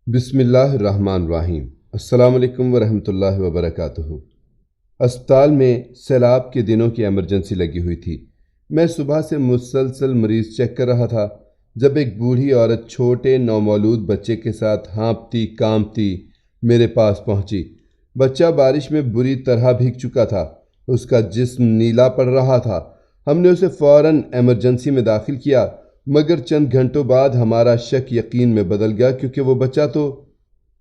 بسم اللہ الرحمن الرحیم۔ السلام علیکم ورحمۃ اللہ وبرکاتہ۔ اسپتال میں سیلاب کے دنوں کی ایمرجنسی لگی ہوئی تھی۔ میں صبح سے مسلسل مریض چیک کر رہا تھا جب ایک بوڑھی عورت چھوٹے نومولود بچے کے ساتھ ہانپتی کانپتی میرے پاس پہنچی۔ بچہ بارش میں بری طرح بھیگ چکا تھا، اس کا جسم نیلا پڑ رہا تھا۔ ہم نے اسے فوراً ایمرجنسی میں داخل کیا، مگر چند گھنٹوں بعد ہمارا شک یقین میں بدل گیا کیونکہ وہ بچہ تو…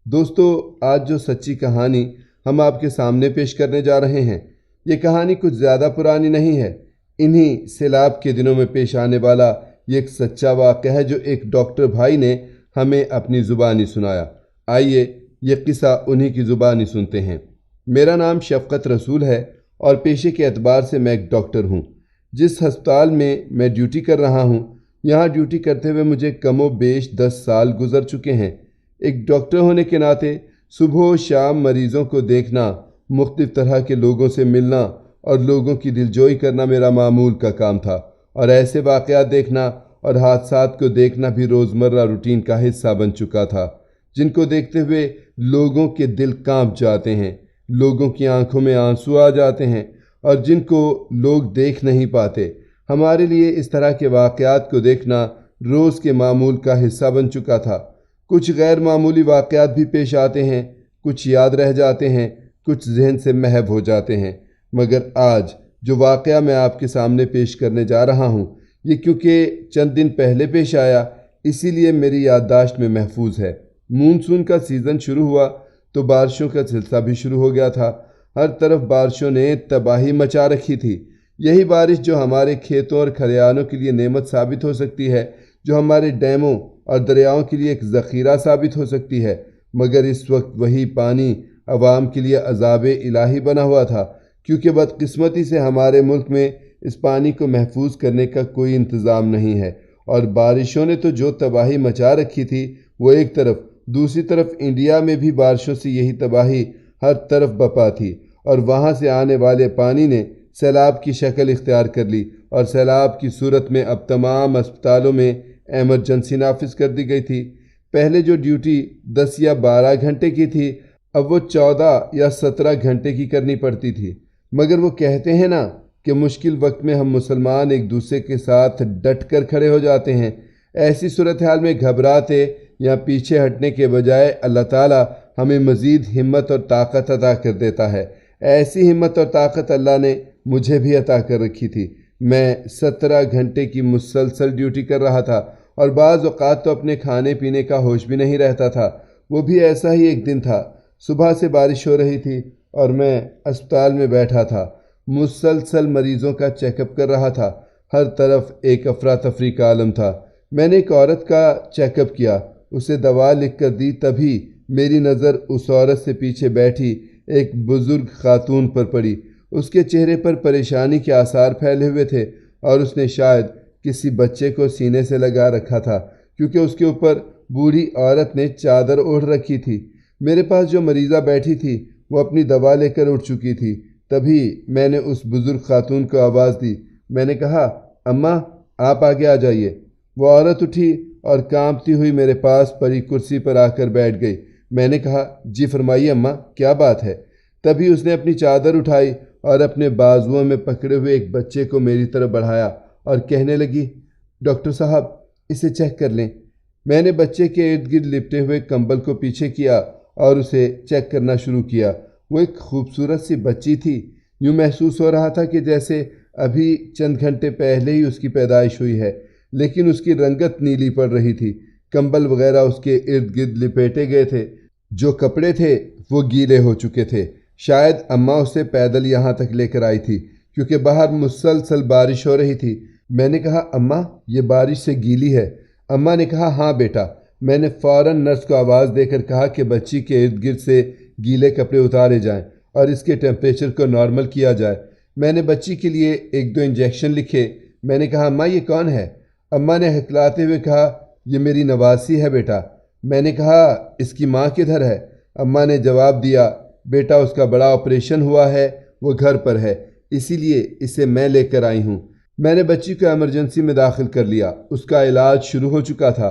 دوستو، آج جو سچی کہانی ہم آپ کے سامنے پیش کرنے جا رہے ہیں، یہ کہانی کچھ زیادہ پرانی نہیں ہے۔ انہی سیلاب کے دنوں میں پیش آنے والا یہ ایک سچا واقعہ ہے جو ایک ڈاکٹر بھائی نے ہمیں اپنی زبانی سنایا۔ آئیے یہ قصہ انہی کی زبانی سنتے ہیں۔ میرا نام شفقت رسول ہے اور پیشے کے اعتبار سے میں ایک ڈاکٹر ہوں۔ جس ہسپتال میں ڈیوٹی کر رہا ہوں، یہاں ڈیوٹی کرتے ہوئے مجھے کم و بیش 10 سال گزر چکے ہیں۔ ایک ڈاکٹر ہونے کے ناطے صبح و شام مریضوں کو دیکھنا، مختلف طرح کے لوگوں سے ملنا اور لوگوں کی دلجوئی کرنا میرا معمول کا کام تھا، اور ایسے واقعات دیکھنا اور حادثات کو دیکھنا بھی روزمرہ روٹین کا حصہ بن چکا تھا، جن کو دیکھتے ہوئے لوگوں کے دل کانپ جاتے ہیں، لوگوں کی آنکھوں میں آنسو آ جاتے ہیں، اور جن کو لوگ دیکھ نہیں پاتے۔ ہمارے لیے اس طرح کے واقعات کو دیکھنا روز کے معمول کا حصہ بن چکا تھا۔ کچھ غیر معمولی واقعات بھی پیش آتے ہیں، کچھ یاد رہ جاتے ہیں، کچھ ذہن سے محو ہو جاتے ہیں، مگر آج جو واقعہ میں آپ کے سامنے پیش کرنے جا رہا ہوں، یہ کیونکہ چند دن پہلے پیش آیا، اسی لیے میری یادداشت میں محفوظ ہے۔ مونسون کا سیزن شروع ہوا تو بارشوں کا سلسلہ بھی شروع ہو گیا تھا۔ ہر طرف بارشوں نے تباہی مچا رکھی تھی۔ یہی بارش جو ہمارے کھیتوں اور کھلیانوں کے لیے نعمت ثابت ہو سکتی ہے، جو ہمارے ڈیموں اور دریاؤں کے لیے ایک ذخیرہ ثابت ہو سکتی ہے، مگر اس وقت وہی پانی عوام کے لیے عذاب الہی بنا ہوا تھا، کیونکہ بدقسمتی سے ہمارے ملک میں اس پانی کو محفوظ کرنے کا کوئی انتظام نہیں ہے، اور بارشوں نے تو جو تباہی مچا رکھی تھی وہ ایک طرف، دوسری طرف انڈیا میں بھی بارشوں سے یہی تباہی ہر طرف بپا تھی، اور وہاں سے آنے والے پانی نے سیلاب کی شکل اختیار کر لی، اور سیلاب کی صورت میں اب تمام اسپتالوں میں ایمرجنسی نافذ کر دی گئی تھی۔ پہلے جو ڈیوٹی 10 یا 12 گھنٹے کی تھی، اب وہ 14 یا 17 گھنٹے کی کرنی پڑتی تھی۔ مگر وہ کہتے ہیں نا کہ مشکل وقت میں ہم مسلمان ایک دوسرے کے ساتھ ڈٹ کر کھڑے ہو جاتے ہیں۔ ایسی صورتحال میں گھبراتے یا پیچھے ہٹنے کے بجائے اللہ تعالیٰ ہمیں مزید ہمت اور طاقت عطا کر دیتا ہے۔ ایسی ہمت اور طاقت اللہ نے مجھے بھی عطا کر رکھی تھی۔ میں 17 گھنٹے کی مسلسل ڈیوٹی کر رہا تھا، اور بعض اوقات تو اپنے کھانے پینے کا ہوش بھی نہیں رہتا تھا۔ وہ بھی ایسا ہی ایک دن تھا۔ صبح سے بارش ہو رہی تھی اور میں اسپتال میں بیٹھا تھا، مسلسل مریضوں کا چیک اپ کر رہا تھا۔ ہر طرف ایک افراتفری کا عالم تھا۔ میں نے ایک عورت کا چیک اپ کیا، اسے دوا لکھ کر دی، تبھی میری نظر اس عورت سے پیچھے بیٹھی ایک بزرگ خاتون پر پڑی۔ اس کے چہرے پر پریشانی کے آثار پھیلے ہوئے تھے، اور اس نے شاید کسی بچے کو سینے سے لگا رکھا تھا، کیونکہ اس کے اوپر بوڑھی عورت نے چادر اوڑھ رکھی تھی۔ میرے پاس جو مریضہ بیٹھی تھی وہ اپنی دوا لے کر اٹھ چکی تھی۔ تبھی میں نے اس بزرگ خاتون کو آواز دی۔ میں نے کہا، اماں آپ آگے آ جائیے۔ وہ عورت اٹھی اور کانپتی ہوئی میرے پاس پڑی کرسی پر آ کر بیٹھ گئی۔ میں نے کہا، جی فرمائیے اماں، کیا بات ہے؟ تبھی اس نے اپنی چادر اٹھائی اور اپنے بازوؤں میں پکڑے ہوئے ایک بچے کو میری طرف بڑھایا اور کہنے لگی، ڈاکٹر صاحب اسے چیک کر لیں۔ میں نے بچے کے ارد گرد لپٹے ہوئے کمبل کو پیچھے کیا اور اسے چیک کرنا شروع کیا۔ وہ ایک خوبصورت سی بچی تھی۔ یوں محسوس ہو رہا تھا کہ جیسے ابھی چند گھنٹے پہلے ہی اس کی پیدائش ہوئی ہے، لیکن اس کی رنگت نیلی پڑ رہی تھی۔ کمبل وغیرہ اس کے ارد گرد لپیٹے گئے تھے، جو کپڑے تھے وہ گیلے ہو چکے تھے۔ شاید اماں اسے پیدل یہاں تک لے کر آئی تھی، کیونکہ باہر مسلسل بارش ہو رہی تھی۔ میں نے کہا، اماں یہ بارش سے گیلی ہے؟ اماں نے کہا، ہاں بیٹا۔ میں نے فوراً نرس کو آواز دے کر کہا کہ بچی کے ارد گرد سے گیلے کپڑے اتارے جائیں اور اس کے ٹیمپریچر کو نارمل کیا جائے۔ میں نے بچی کے لیے 1-2 انجیکشن لکھے۔ میں نے کہا، اماں یہ کون ہے؟ اماں نے ہکلاتے ہوئے کہا، یہ میری نواسی ہے بیٹا۔ میں نے کہا، اس کی ماں کدھر ہے؟ اماں نے جواب دیا، بیٹا اس کا بڑا آپریشن ہوا ہے، وہ گھر پر ہے، اسی لیے اسے میں لے کر آئی ہوں۔ میں نے بچی کو ایمرجنسی میں داخل کر لیا۔ اس کا علاج شروع ہو چکا تھا۔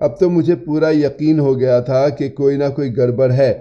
اب تو مجھے پورا یقین ہو گیا تھا کہ کوئی نہ کوئی گڑبڑ ہے۔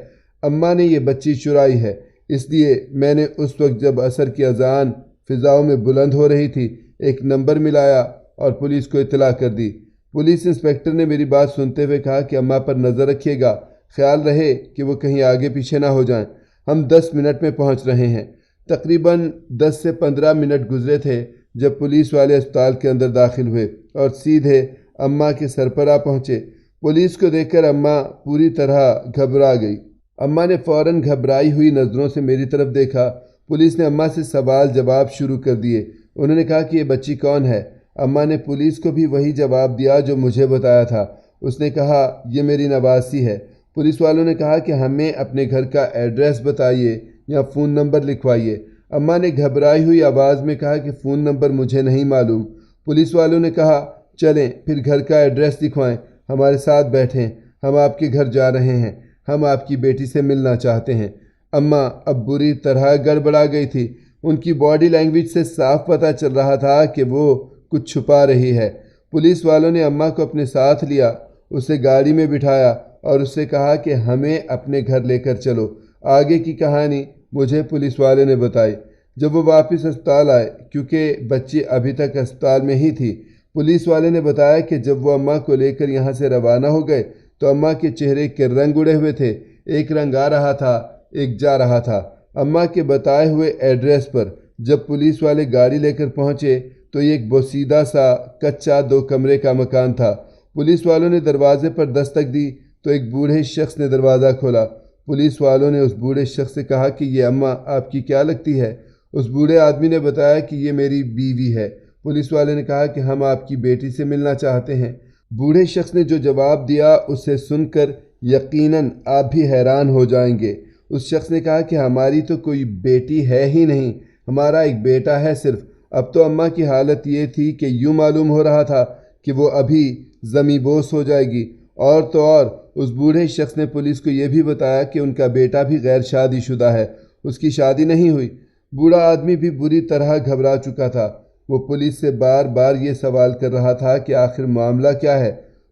اماں نے یہ بچی چرائی ہے۔ اس لیے میں نے اس وقت جب عصر کی اذان فضاؤں میں بلند ہو رہی تھی ایک نمبر ملایا اور پولیس کو اطلاع کر دی۔ پولیس انسپکٹر نے میری بات سنتے ہوئے کہا کہ اماں پر نظر رکھیے گا، خیال رہے کہ وہ کہیں آگے پیچھے نہ ہو جائیں۔ ہم 10 منٹ میں پہنچ رہے ہیں۔ تقریباً 10 سے 15 منٹ گزرے تھے جب پولیس والے اسپتال کے اندر داخل ہوئے اور سیدھے اماں کے سر پر آ پہنچے۔ پولیس کو دیکھ کر اماں پوری طرح گھبرا گئی۔ اماں نے فوراً گھبرائی ہوئی نظروں سے میری طرف دیکھا۔ پولیس نے اماں سے سوال جواب شروع کر دیے۔ انہوں نے کہا کہ یہ بچی کون ہے؟ اماں نے پولیس کو بھی وہی جواب دیا جو مجھے بتایا تھا۔ اس نے کہا یہ میری نواسی ہے۔ پولیس والوں نے کہا کہ ہمیں اپنے گھر کا ایڈریس بتائیے یا فون نمبر لکھوائیے۔ اماں نے گھبرائی ہوئی آواز میں کہا کہ فون نمبر مجھے نہیں معلوم۔ پولیس والوں نے کہا چلیں پھر گھر کا ایڈریس لکھوائیں، ہمارے ساتھ بیٹھیں، ہم آپ کے گھر جا رہے ہیں، ہم آپ کی بیٹی سے ملنا چاہتے ہیں۔ اماں اب بری طرح گڑبڑا گئی تھی۔ ان کی باڈی لینگویج سے صاف پتہ چل رہا تھا کہ وہ کچھ چھپا رہی ہے۔ پولیس والوں نے اماں کو اپنے ساتھ لیا، اسے گاڑی میں بٹھایا اور اس سے کہا کہ ہمیں اپنے گھر لے کر چلو۔ آگے کی کہانی مجھے پولیس والے نے بتائی۔ جب وہ واپس اسپتال آئے، کیونکہ بچی ابھی تک اسپتال میں ہی تھی، پولیس والے نے بتایا کہ جب وہ اماں کو لے کر یہاں سے روانہ ہو گئے تو اماں کے چہرے کے رنگ اڑے ہوئے تھے، ایک رنگ آ رہا تھا، ایک جا رہا تھا۔ اماں کے بتائے ہوئے ایڈریس پر جب پولیس والے گاڑی لے کر پہنچے تو یہ ایک بوسیدہ سا کچا 2 کمرے کا مکان تھا۔ پولیس والوں نے دروازے پر دستک دی تو ایک بوڑھے شخص نے دروازہ کھولا۔ پولیس والوں نے اس بوڑھے شخص سے کہا کہ یہ اماں آپ کی کیا لگتی ہے؟ اس بوڑھے آدمی نے بتایا کہ یہ میری بیوی ہے۔ پولیس والے نے کہا کہ ہم آپ کی بیٹی سے ملنا چاہتے ہیں۔ بوڑھے شخص نے جو جواب دیا اسے سن کر یقیناً آپ بھی حیران ہو جائیں گے۔ اس شخص نے کہا کہ ہماری تو کوئی بیٹی ہے ہی نہیں، ہمارا ایک بیٹا ہے صرف۔ اب تو اماں کی حالت یہ تھی کہ یوں معلوم ہو رہا تھا کہ وہ ابھی زمیں بوس ہو جائے گی۔ اور تو اور اس بوڑھے شخص نے پولیس کو یہ بھی بتایا کہ ان کا بیٹا بھی غیر شادی شدہ ہے، اس کی شادی نہیں ہوئی۔ بوڑھا آدمی بھی بری طرح گھبرا چکا تھا۔ وہ پولیس سے بار بار یہ سوال کر رہا تھا کہ آخر معاملہ کیا ہے۔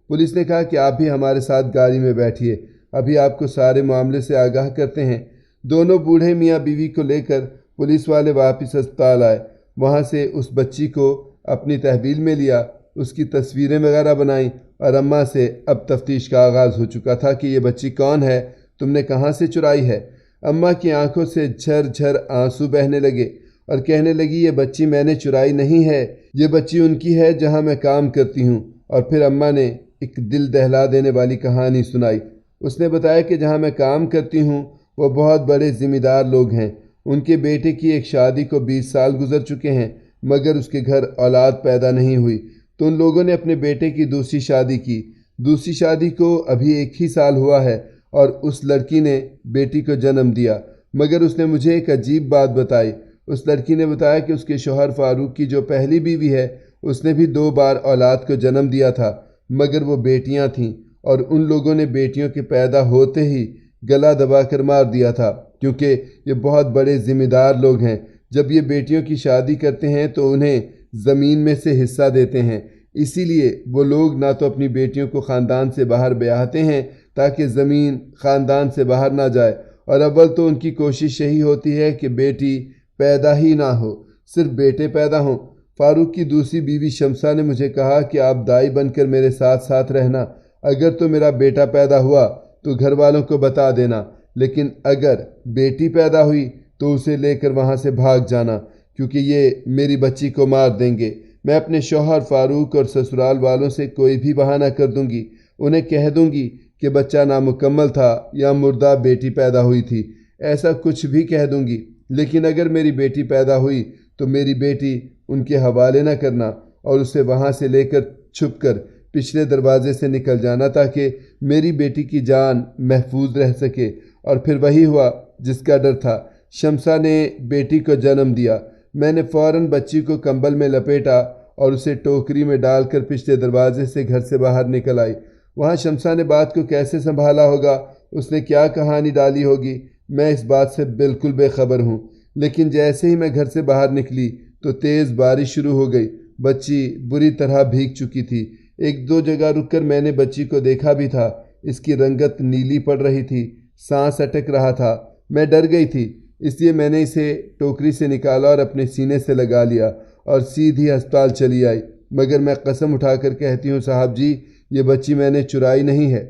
پولیس نے کہا کہ آپ بھی ہمارے ساتھ گاڑی میں بیٹھیے، ابھی آپ کو سارے معاملے سے آگاہ کرتے ہیں۔ دونوں بوڑھے میاں بیوی کو لے کر پولیس والے واپس اسپتال آئے۔ وہاں سے اس بچی کو اپنی تحویل میں لیا، اس کی تصویریں وغیرہ بنائیں اور اماں سے اب تفتیش کا آغاز ہو چکا تھا کہ یہ بچی کون ہے، تم نے کہاں سے چرائی ہے۔ اماں کی آنکھوں سے جھر جھر آنسو بہنے لگے اور کہنے لگی یہ بچی میں نے چرائی نہیں ہے، یہ بچی ان کی ہے جہاں میں کام کرتی ہوں۔ اور پھر اماں نے ایک دل دہلا دینے والی کہانی سنائی۔ اس نے بتایا کہ جہاں میں کام کرتی ہوں وہ بہت بڑے ذمہ دار لوگ ہیں، ان کے بیٹے کی ایک شادی کو 20 سال گزر چکے ہیں مگر اس کے گھر اولاد پیدا نہیں ہوئی، تو ان لوگوں نے اپنے بیٹے کی دوسری شادی کی۔ دوسری شادی کو ابھی 1 ہی سال ہوا ہے اور اس لڑکی نے بیٹی کو جنم دیا، مگر اس نے مجھے ایک عجیب بات بتائی۔ اس لڑکی نے بتایا کہ اس کے شوہر فاروق کی جو پہلی بیوی ہے اس نے بھی 2 بار اولاد کو جنم دیا تھا مگر وہ بیٹیاں تھیں، اور ان لوگوں نے بیٹیوں کے پیدا ہوتے ہی گلا دبا کر مار دیا تھا، کیونکہ یہ بہت بڑے ذمہ دار لوگ ہیں۔ جب یہ بیٹیوں کی شادی کرتے ہیں تو انہیں زمین میں سے حصہ دیتے ہیں، اسی لیے وہ لوگ نہ تو اپنی بیٹیوں کو خاندان سے باہر بیاہتے ہیں تاکہ زمین خاندان سے باہر نہ جائے، اور اول تو ان کی کوشش یہی ہوتی ہے کہ بیٹی پیدا ہی نہ ہو، صرف بیٹے پیدا ہوں۔ فاروق کی دوسری بیوی شمسہ نے مجھے کہا کہ آپ دائی بن کر میرے ساتھ ساتھ رہنا، اگر تو میرا بیٹا پیدا ہوا تو گھر والوں کو بتا دینا، لیکن اگر بیٹی پیدا ہوئی تو اسے لے کر وہاں سے بھاگ جانا، کیونکہ یہ میری بچی کو مار دیں گے۔ میں اپنے شوہر فاروق اور سسرال والوں سے کوئی بھی بہانہ کر دوں گی، انہیں کہہ دوں گی کہ بچہ نامکمل تھا یا مردہ بیٹی پیدا ہوئی تھی، ایسا کچھ بھی کہہ دوں گی، لیکن اگر میری بیٹی پیدا ہوئی تو میری بیٹی ان کے حوالے نہ کرنا اور اسے وہاں سے لے کر چھپ کر پچھلے دروازے سے نکل جانا تاکہ میری بیٹی کی جان محفوظ رہ سکے۔ اور پھر وہی ہوا جس کا ڈر تھا، شمسہ نے بیٹی کو جنم دیا۔ میں نے فوراً بچی کو کمبل میں لپیٹا اور اسے ٹوکری میں ڈال کر پچھلے دروازے سے گھر سے باہر نکل آئی۔ وہاں شمسہ نے بات کو کیسے سنبھالا ہوگا، اس نے کیا کہانی ڈالی ہوگی، میں اس بات سے بالکل بے خبر ہوں، لیکن جیسے ہی میں گھر سے باہر نکلی تو تیز بارش شروع ہو گئی۔ بچی بری طرح بھیگ چکی تھی، ایک دو جگہ رک کر میں نے بچی کو دیکھا بھی تھا۔ اس کی رنگت نیلی پڑ رہی تھی، سانس اٹک رہا تھا۔ میں ڈر گئی تھی، اس لیے میں نے اسے ٹوکری سے نکالا اور اپنے سینے سے لگا لیا اور سیدھی ہسپتال چلی آئی۔ مگر میں قسم اٹھا کر کہتی ہوں صاحب جی، یہ بچی میں نے چرائی نہیں ہے۔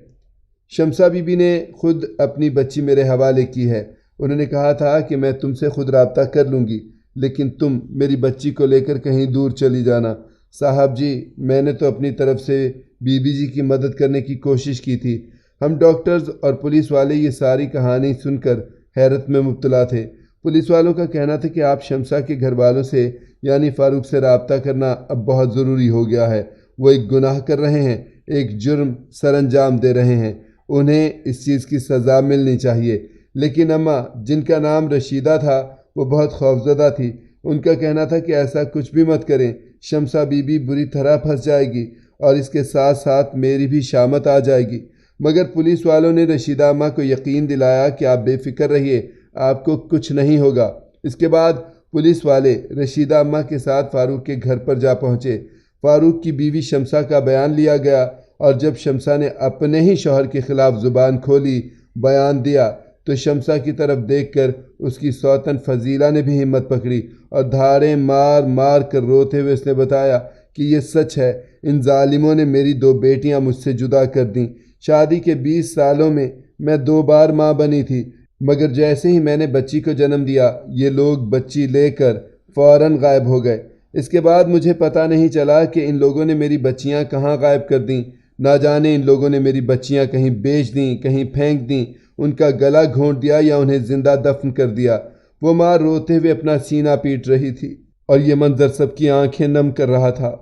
شمسہ بی بی نے خود اپنی بچی میرے حوالے کی ہے۔ انہوں نے کہا تھا کہ میں تم سے خود رابطہ کر لوں گی، لیکن تم میری بچی کو لے کر کہیں دور چلی جانا۔ صاحب جی، میں نے تو اپنی طرف سے بی بی جی کی مدد کرنے کی کوشش کی تھی۔ ہم ڈاکٹرز اور پولیس والے یہ ساری کہانی سن کر حیرت میں مبتلا تھے۔ پولیس والوں کا کہنا تھا کہ آپ شمسہ کے گھر والوں سے یعنی فاروق سے رابطہ کرنا اب بہت ضروری ہو گیا ہے۔ وہ ایک گناہ کر رہے ہیں، ایک جرم سر انجام دے رہے ہیں، انہیں اس چیز کی سزا ملنی چاہیے۔ لیکن اماں، جن کا نام رشیدہ تھا، وہ بہت خوفزدہ تھی۔ ان کا کہنا تھا کہ ایسا کچھ بھی مت کریں، شمسہ بی بی بری طرح پھنس جائے گی اور اس کے ساتھ ساتھ میری بھی شامت آ جائے گی۔ مگر پولیس والوں نے رشیدہ اماں کو یقین دلایا کہ آپ بے فکر رہیے، آپ کو کچھ نہیں ہوگا۔ اس کے بعد پولیس والے رشیدہ اماں کے ساتھ فاروق کے گھر پر جا پہنچے۔ فاروق کی بیوی شمسہ کا بیان لیا گیا اور جب شمسہ نے اپنے ہی شوہر کے خلاف زبان کھولی، بیان دیا، تو شمسہ کی طرف دیکھ کر اس کی سوتن فضیلہ نے بھی ہمت پکڑی اور دھاڑیں مار مار کر روتے ہوئے اس نے بتایا کہ یہ سچ ہے، ان ظالموں نے میری 2 بیٹیاں مجھ سے جدا کر دیں۔ شادی کے 20 سالوں میں 2 بار ماں بنی تھی، مگر جیسے ہی میں نے بچی کو جنم دیا، یہ لوگ بچی لے کر فوراً غائب ہو گئے۔ اس کے بعد مجھے پتہ نہیں چلا کہ ان لوگوں نے میری بچیاں کہاں غائب کر دیں۔ نہ جانے ان لوگوں نے میری بچیاں کہیں بیچ دیں، کہیں پھینک دیں، ان کا گلا گھونٹ دیا یا انہیں زندہ دفن کر دیا۔ وہ ماں روتے ہوئے اپنا سینہ پیٹ رہی تھی اور یہ منظر سب کی آنکھیں نم کر رہا تھا۔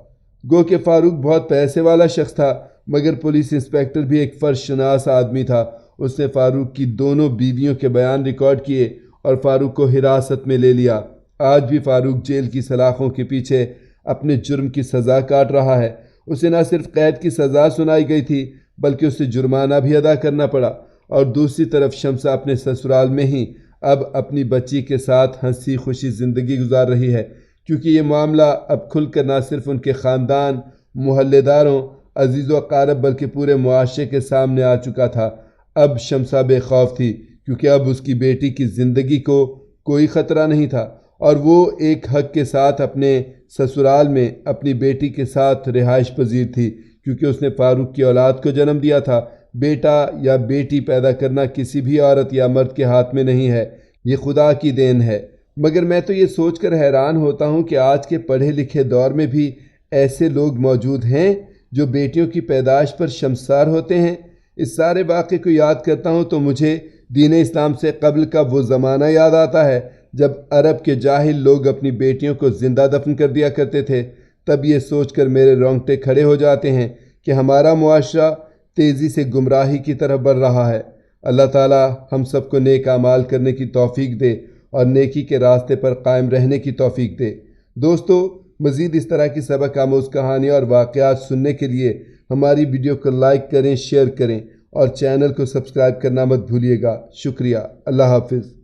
گو کہ فاروق بہت پیسے والا شخص تھا، مگر پولیس انسپیکٹر بھی ایک فرض شناس آدمی تھا۔ اس نے فاروق کی دونوں بیویوں کے بیان ریکارڈ کیے اور فاروق کو حراست میں لے لیا۔ آج بھی فاروق جیل کی سلاخوں کے پیچھے اپنے جرم کی سزا کاٹ رہا ہے۔ اسے نہ صرف قید کی سزا سنائی گئی تھی، بلکہ اسے جرمانہ بھی ادا کرنا پڑا، اور دوسری طرف شمسہ اپنے سسرال میں ہی اب اپنی بچی کے ساتھ ہنسی خوشی زندگی گزار رہی ہے، کیونکہ یہ معاملہ اب کھل کر نہ صرف ان کے خاندان، محلے داروں، عزیز و اقارب بلکہ پورے معاشرے کے سامنے آ چکا تھا۔ اب شمسہ بے خوف تھی، کیونکہ اب اس کی بیٹی کی زندگی کو کوئی خطرہ نہیں تھا، اور وہ ایک حق کے ساتھ اپنے سسرال میں اپنی بیٹی کے ساتھ رہائش پذیر تھی، کیونکہ اس نے فاروق کی اولاد کو جنم دیا تھا۔ بیٹا یا بیٹی پیدا کرنا کسی بھی عورت یا مرد کے ہاتھ میں نہیں ہے، یہ خدا کی دین ہے۔ مگر میں تو یہ سوچ کر حیران ہوتا ہوں کہ آج کے پڑھے لکھے دور میں بھی ایسے لوگ موجود ہیں جو بیٹیوں کی پیدائش پر شرمسار ہوتے ہیں۔ اس سارے واقعے کو یاد کرتا ہوں تو مجھے دین اسلام سے قبل کا وہ زمانہ یاد آتا ہے جب عرب کے جاہل لوگ اپنی بیٹیوں کو زندہ دفن کر دیا کرتے تھے۔ تب یہ سوچ کر میرے رونگٹے کھڑے ہو جاتے ہیں کہ ہمارا معاشرہ تیزی سے گمراہی کی طرف بڑھ رہا ہے۔ اللہ تعالی ہم سب کو نیک اعمال کرنے کی توفیق دے اور نیکی کے راستے پر قائم رہنے کی توفیق دے۔ دوستو، مزید اس طرح کی سبق آموز کہانیاں اور واقعات سننے کے لیے ہماری ویڈیو کو لائک کریں، شیئر کریں اور چینل کو سبسکرائب کرنا مت بھولیے گا۔ شکریہ۔ اللہ حافظ۔